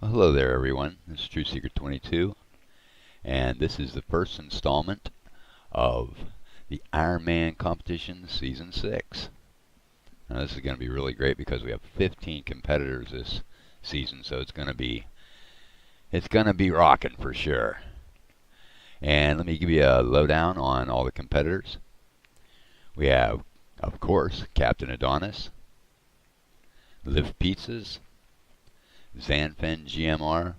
Well, hello there, everyone. This is True Secret 22, and this is the first installment of the IronMan Competition Season 6. Now, this is going to be really great because we have 15 competitors this season, so it's going to be rocking for sure. And let me give you a lowdown on all the competitors. We have, of course, Captain Adonis, Live Pizzas, Zanfen GMR,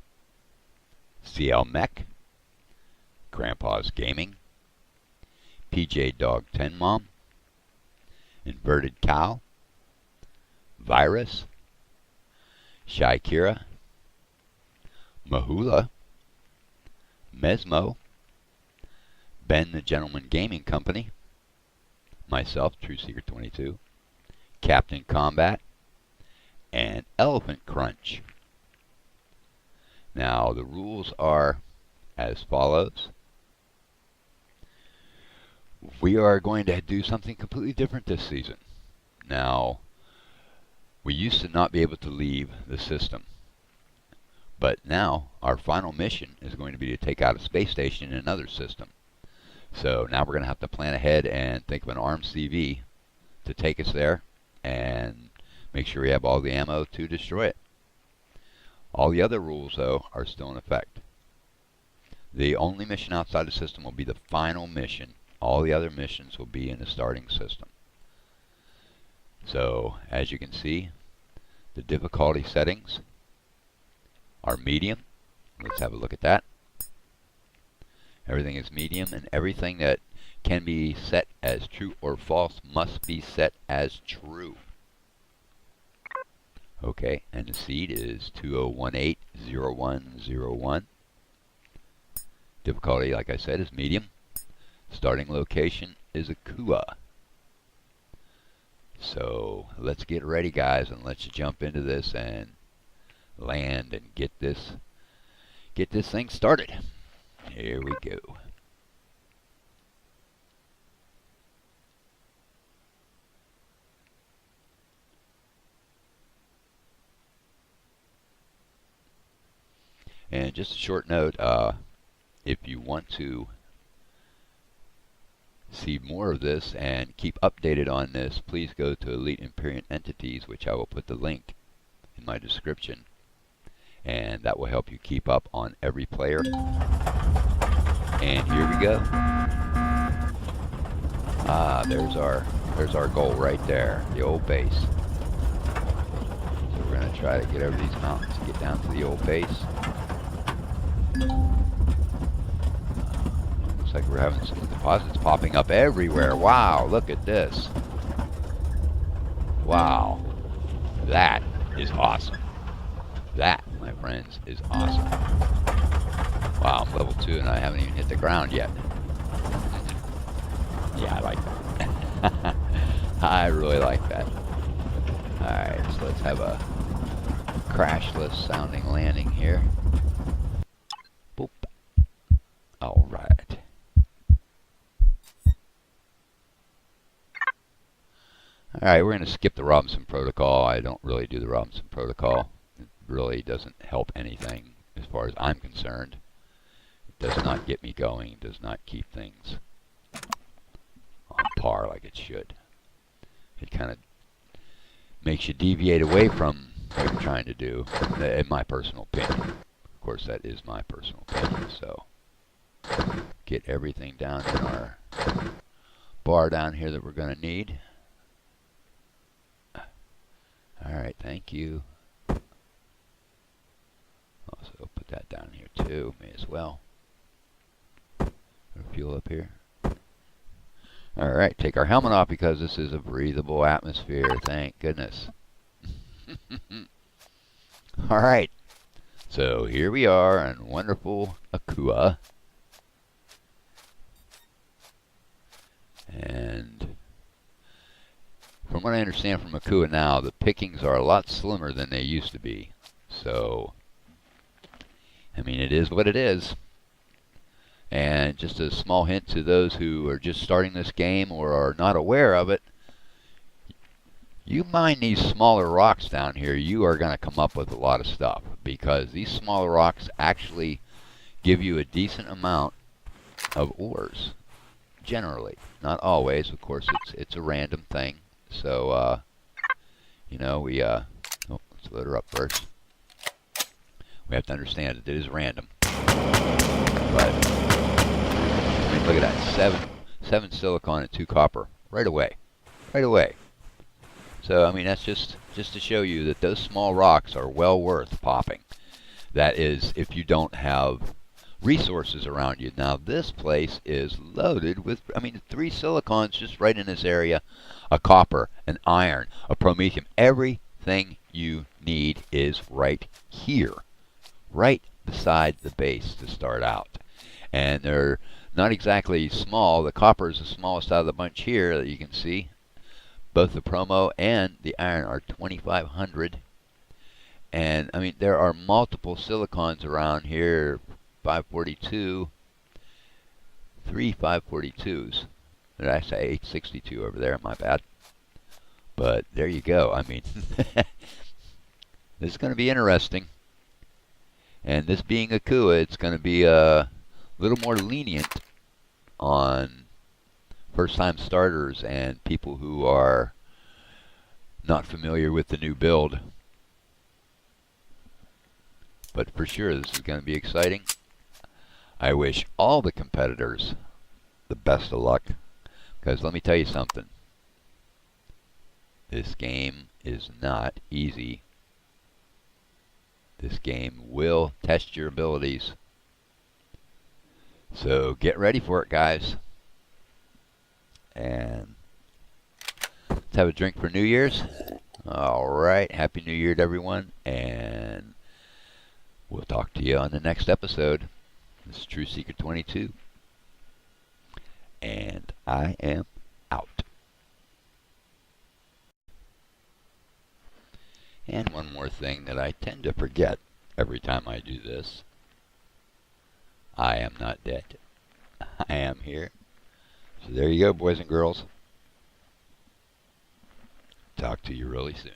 CL Mech, Grandpa's Gaming, PJ Dog 10 Mom, Inverted Cow, Virus, Shy Kira, Mahula, Mesmo, Ben the Gentleman Gaming Company, myself, True Secret 22, Captain Combat, and Elephant Crunch. Now, the rules are as follows. We are going to do something completely different this season. Now, we used to not be able to leave the system, but now our final mission is going to be to take out a space station in another system. So now we're going to have to plan ahead and think of an armed CV to take us there and make sure we have all the ammo to destroy it. All the other rules, though, are still in effect. The only mission outside the system will be the final mission. All the other missions will be in the starting system. So, as you can see, the difficulty settings are medium. Let's have a look at that. Everything is medium, and everything that can be set as true or false must be set as true. Okay, and the seed is 20180101. Difficulty, like I said, is medium. Starting location is Akua. So let's get ready, guys, and let's jump into this and land and get this thing started. Here we go. And just a short note, if you want to see more of this and keep updated on this, please go to Elite Imperial Entities, which I will put the link in my description. And that will help you keep up on every player. And here we go. There's our goal right there, the old base. So we're going to try to get over these mountains to get down to the old base. Looks like we're having some deposits popping up everywhere. Wow, look at this. Wow. That is awesome. That, my friends, is awesome. Wow, I'm level 2 and I haven't even hit the ground yet. Yeah, I like that. I really like that. Alright, so let's have a crashless sounding landing here. Boop. Alright. Alright, we're going to skip the Robinson Protocol. I don't really do the Robinson Protocol. It really doesn't help anything as far as I'm concerned. It does not get me going. It does not keep things on par like it should. It kind of makes you deviate away from what you're trying to do, in my personal opinion. Of course, that is my personal opinion, so get everything down in our bar down here that we're going to need. Alright, thank you. Also put that down here too, may as well. Fuel up here. Alright, take our helmet off because this is a breathable atmosphere, thank goodness. Alright, so here we are in wonderful Akua. And from what I understand from Akua now, the pickings are a lot slimmer than they used to be. So, I mean, it is what it is. And just a small hint to those who are just starting this game or are not aware of it, you mine these smaller rocks down here, you are going to come up with a lot of stuff. because these smaller rocks actually give you a decent amount of ores. Generally, not always. Of course, it's a random thing. So you know, let's load her up first. We have to understand that it is random. But I mean, look at that, seven silicon and 2 copper right away, right away. So I mean, that's just to show you that those small rocks are well worth popping. That is, if you don't have resources around you. Now this place is loaded with, I mean, 3 silicons just right in this area, a copper, an iron, a promethium. Everything you need is right here, right beside the base to start out. And they're not exactly small. The copper is the smallest out of the bunch here that you can see. Both the promo and the iron are 2,500. And I mean, there are multiple silicons around here. 542, 3 542s. Did I say 862 over there? My bad. But there you go. I mean, this is going to be interesting. And this being a Kua, it's going to be a little more lenient on first-time starters and people who are not familiar with the new build. But for sure, this is going to be exciting. I wish all the competitors the best of luck, because let me tell you something. This game is not easy. This game will test your abilities. So get ready for it, guys. And let's have a drink for New Year's. Alright, Happy New Year to everyone, and we'll talk to you on the next episode. This is True Seeker 22, and I am out. And one more thing that I tend to forget every time I do this. I am not dead. I am here. So there you go, boys and girls. Talk to you really soon.